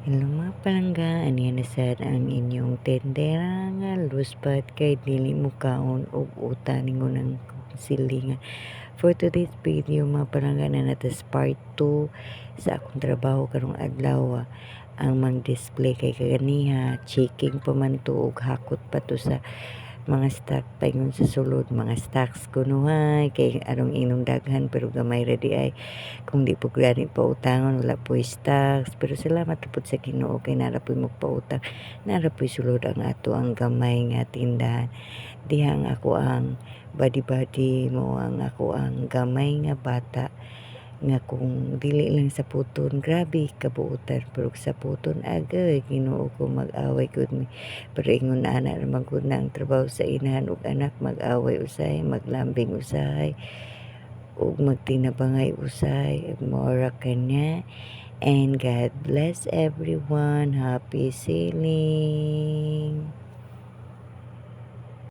Hello mga palangga, aniya na sad ang inyong tendera nga luspat kay dili mo kaon og utang ningon ng silingan. For today's video mga palangga na natas part 2 sa akong trabaho karong adlaw. Ang mang display kay kaganiha, checking pa man to og hakot pa to sa mga stock paingon sa sulod, mga stocks kunuhay kay arong inom daghan pero gamay ra di ay kung di po gani pautangon wala po stocks pero salamat po sa Ginoo kay nara po magpautang, nara po sulod ang ato ang gamay nga tindahan. Diha ang ako ang badi-badi mo ang ako ang gamay nga bata nga kung dili lang sa puton grabe kabuutan pero sa puton agay Ginoo ko mag-away gud mi pero ingon na ana naman gud na ang trabaho sa inahan ug anak mag-away usay maglambing usay ug magtinabangay usay mora kanya. And God bless everyone. Happy sailing.